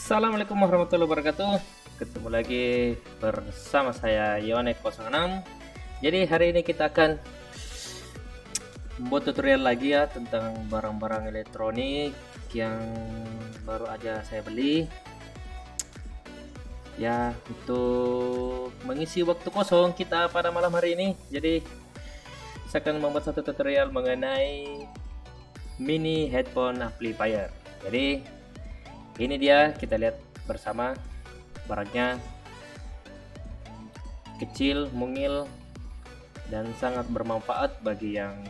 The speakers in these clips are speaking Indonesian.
Assalamualaikum warahmatullahi wabarakatuh. Ketemu lagi bersama saya Yonek06. Jadi hari ini kita akan membuat tutorial lagi ya tentang barang-barang elektronik yang baru aja saya beli. Ya, untuk mengisi waktu kosong kita pada malam hari ini. Jadi saya akan membuat satu tutorial mengenai mini headphone amplifier. Jadi ini dia, kita lihat bersama. Barangnya kecil, mungil, dan sangat bermanfaat bagi yang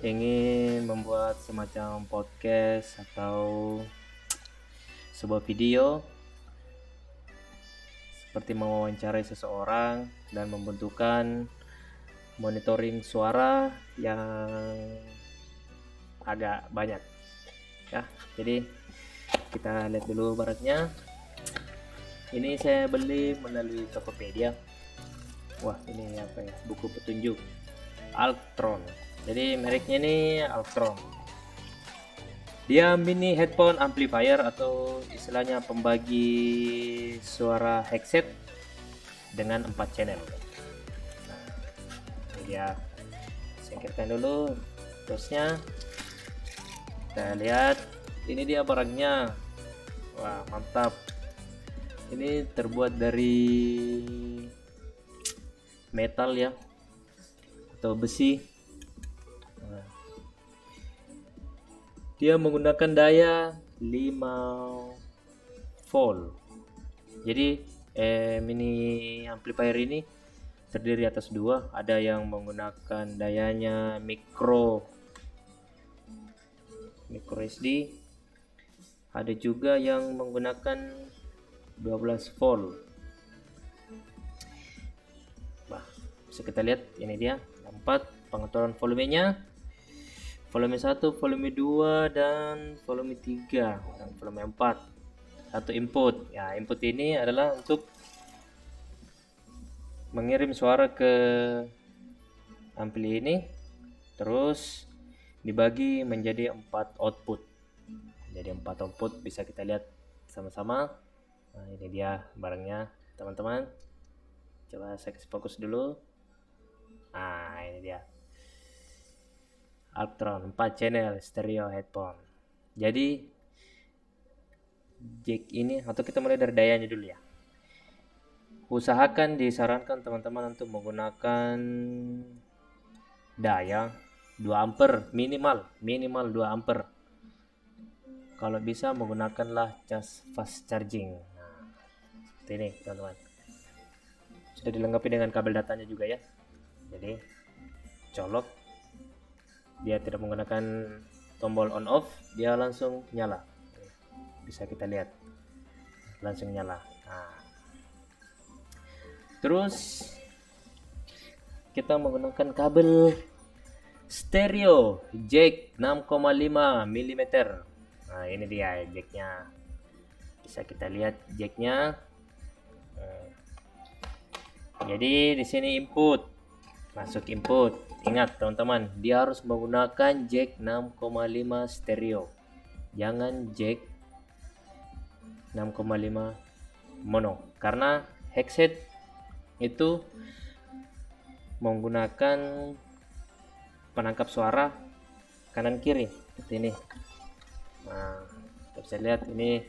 ingin membuat semacam podcast atau sebuah video seperti mewawancarai seseorang dan membutuhkan monitoring suara yang agak banyak ya. Jadi kita lihat dulu barangnya. Ini saya beli melalui Tokopedia. Wah, ini apa ya, buku petunjuk Altron. Jadi mereknya ini Altron. Dia mini headphone amplifier atau istilahnya pembagi suara headset dengan 4 channel. Nah, ini dia. Singkirkan dulu terusnya. Kita lihat, ini dia barangnya. Wah, mantap. Ini terbuat dari metal ya, atau besi. Nah, dia menggunakan daya 5 volt. Jadi mini amplifier ini terdiri atas dua. Ada yang menggunakan dayanya micro SD, ada juga yang menggunakan 12 volt. Nah, bisa kita lihat, ini dia 4 pengaturan volumenya, volume 1, volume 2, dan volume 3 dan volume 4. Satu input ya. Input ini adalah untuk mengirim suara ke ampli ini, terus dibagi menjadi 4 output. Jadi 4 output bisa kita lihat sama-sama. Nah, ini dia barangnya teman-teman. Coba saya kasih fokus dulu. Nah, ini dia Altron 4 channel stereo headphone. Jadi jack ini, atau kita mulai dari dayanya dulu ya. Usahakan, disarankan teman-teman untuk menggunakan daya 2 ampere minimal 2 ampere. Kalau bisa menggunakanlah cas fast charging. Nah, seperti ini teman-teman. Sudah dilengkapi dengan kabel datanya juga ya. Jadi colok, dia tidak menggunakan tombol on off, dia langsung nyala. Bisa kita lihat langsung nyala. Nah, terus kita menggunakan kabel stereo jack 6,5 mm. Nah, ini dia jacknya. Bisa kita lihat jacknya. Jadi di sini input, masuk input. Ingat teman-teman, dia harus menggunakan jack 6,5 stereo. Jangan jack 6,5 mono, karena headset itu menggunakan penangkap suara kanan kiri seperti ini. Nah, kita bisa lihat ini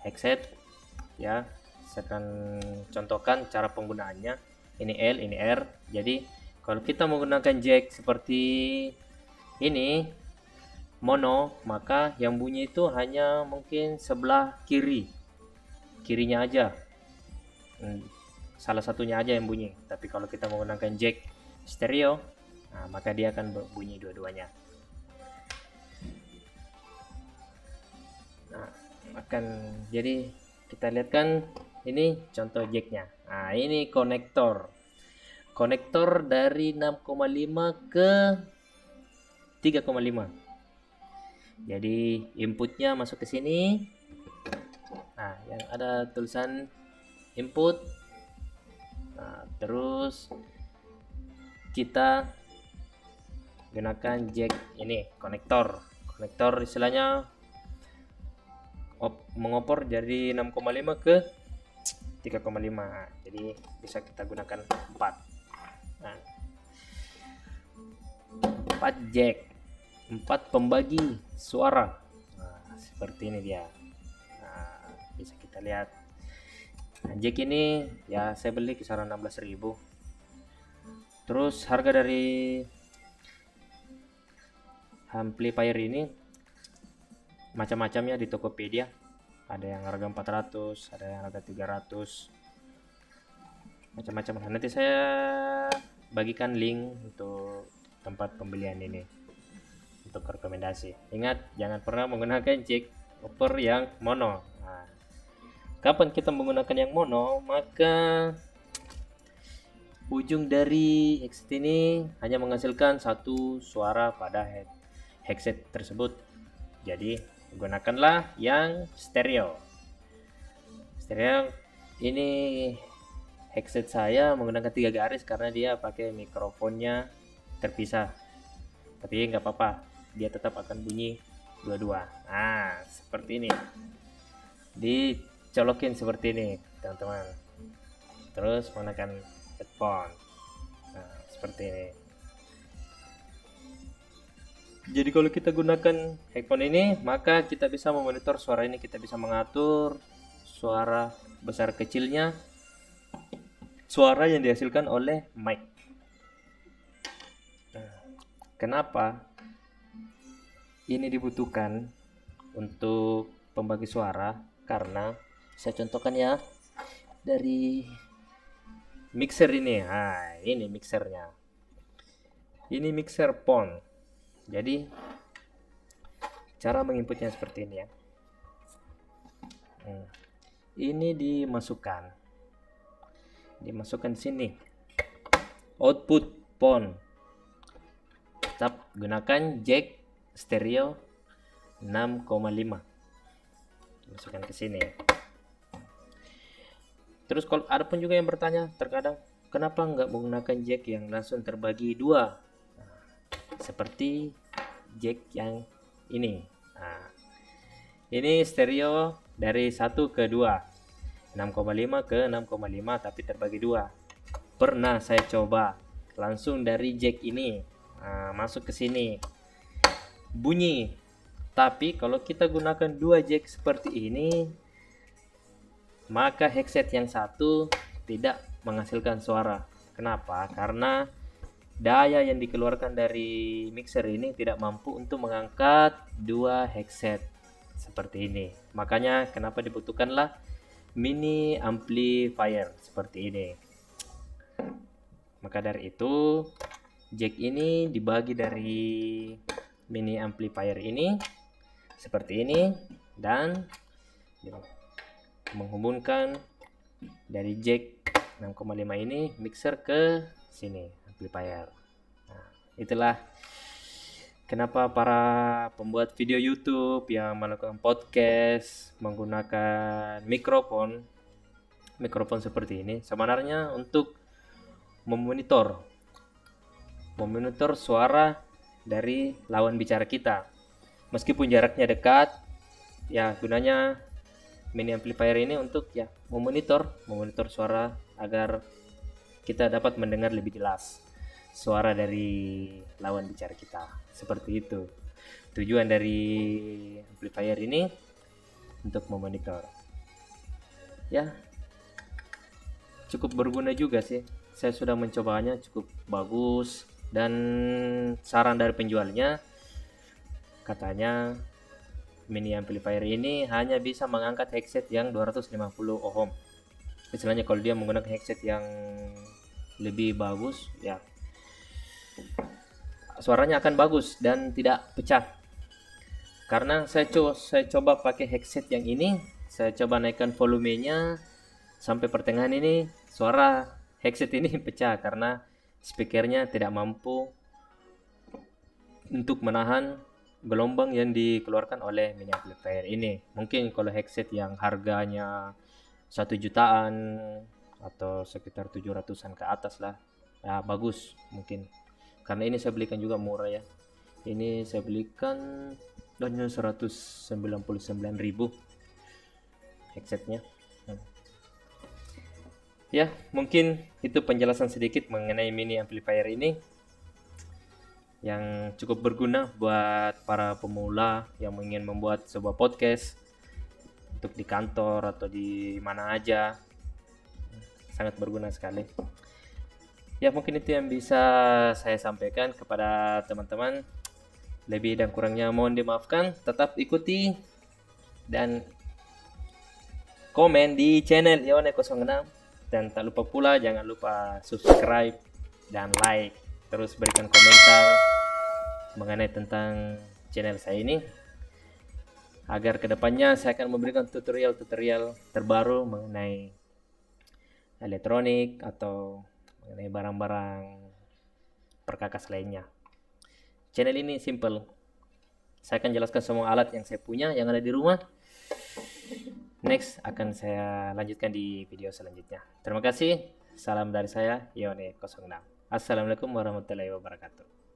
headset ya. Saya akan contohkan cara penggunaannya. Ini L, ini R. Jadi kalau kita menggunakan jack seperti ini mono, maka yang bunyi itu hanya mungkin sebelah kirinya aja, salah satunya aja yang bunyi. Tapi kalau kita menggunakan jack stereo, nah, maka dia akan bunyi dua-duanya. Nah, jadi kita lihat kan, ini contoh jacknya. Nah, ini konektor dari 6,5 ke 3,5. Jadi inputnya masuk ke sini. Nah, yang ada tulisan input. Nah, terus kita gunakan jack ini, konektor istilahnya mengopor jadi 6,5 ke 3,5. Jadi bisa kita gunakan 4. Nah, 4 jack, 4 pembagi suara. Nah, seperti ini dia. Nah, bisa kita lihat. Nah, jack ini ya saya beli kisaran 16.000. Terus harga dari amplifier ini macam-macamnya di Tokopedia. Ada yang harga 400, ada yang harga 300. Macam-macam. Nanti saya bagikan link untuk tempat pembelian ini untuk rekomendasi. Ingat, jangan pernah menggunakan jack upper yang mono. Nah, kapan kita menggunakan yang mono, maka ujung dari headset ini hanya menghasilkan satu suara pada headset tersebut. Jadi gunakanlah yang stereo. Stereo ini headset saya menggunakan 3 garis karena dia pakai mikrofonnya terpisah. Tapi nggak apa-apa, dia tetap akan bunyi dua-dua. Nah, seperti ini. Dicolokin seperti ini, teman-teman. Terus menggunakan headphone. Nah, seperti ini. Jadi kalau kita gunakan headphone ini, maka kita bisa memonitor suara ini, kita bisa mengatur suara besar kecilnya, suara yang dihasilkan oleh mic. Nah, kenapa ini dibutuhkan untuk pembagi suara? Karena saya contohkan ya, dari mixer ini. Nah, ini mixernya. Ini mixer phone. Jadi cara menginputnya seperti ini ya. Ini dimasukkan di sini. Output phone. Tetap gunakan jack stereo 6,5. Masukkan ke sini. Terus kalau ada pun juga yang bertanya terkadang, kenapa nggak menggunakan jack yang langsung terbagi 2? Nah, seperti jack yang ini. Nah, ini stereo dari 1 ke 2, 6,5 ke 6,5 tapi terbagi 2. Pernah saya coba langsung dari jack ini, masuk ke sini, bunyi. Tapi kalau kita gunakan 2 jack seperti ini, maka headset yang satu tidak menghasilkan suara. Kenapa? Karena daya yang dikeluarkan dari mixer ini tidak mampu untuk mengangkat 2 headset seperti ini. Makanya kenapa dibutuhkanlah mini amplifier seperti ini. Maka dari itu jack ini dibagi dari mini amplifier ini seperti ini, dan menghubungkan dari jack 6,5 ini mixer ke sini amplifier. Nah, itulah kenapa para pembuat video YouTube yang melakukan podcast menggunakan mikrofon seperti ini, sebenarnya untuk memonitor suara dari lawan bicara kita. Meskipun jaraknya dekat, ya gunanya mini amplifier ini untuk ya memonitor suara agar kita dapat mendengar lebih jelas suara dari lawan bicara kita. Seperti itu tujuan dari amplifier ini, untuk memonitor. Ya, cukup berguna juga sih. Saya sudah mencobanya, cukup bagus, dan saran dari penjualnya katanya mini amplifier ini hanya bisa mengangkat headset yang 250 ohm. Istilahnya kalau dia menggunakan headset yang lebih bagus, ya suaranya akan bagus dan tidak pecah. Karena saya coba pakai headset yang ini, saya coba naikkan volumenya sampai pertengahan ini, suara headset ini pecah karena speakernya tidak mampu untuk menahan gelombang yang dikeluarkan oleh mini amplifier ini. Mungkin kalau headset yang harganya 1 jutaan atau sekitar 700-an ke atas lah, ya bagus mungkin. Karena ini saya belikan juga murah ya. Ini saya belikan hanya 199.000. headsetnya. Ya, mungkin itu penjelasan sedikit mengenai mini amplifier ini yang cukup berguna buat para pemula yang ingin membuat sebuah podcast untuk di kantor atau di mana aja. Sangat berguna sekali. Ya, mungkin itu yang bisa saya sampaikan kepada teman-teman. Lebih dan kurangnya mohon dimaafkan. Tetap ikuti dan komen di channel Yone 06. Dan tak lupa pula jangan lupa subscribe dan like. Terus berikan komentar mengenai tentang channel saya ini, agar kedepannya saya akan memberikan tutorial-tutorial terbaru mengenai elektronik atau mengenai barang-barang perkakas lainnya. Channel ini simple. Saya akan jelaskan semua alat yang saya punya yang ada di rumah. Next akan saya lanjutkan di video selanjutnya. Terima kasih. Salam dari saya, Yone 06. Assalamualaikum warahmatullahi wabarakatuh.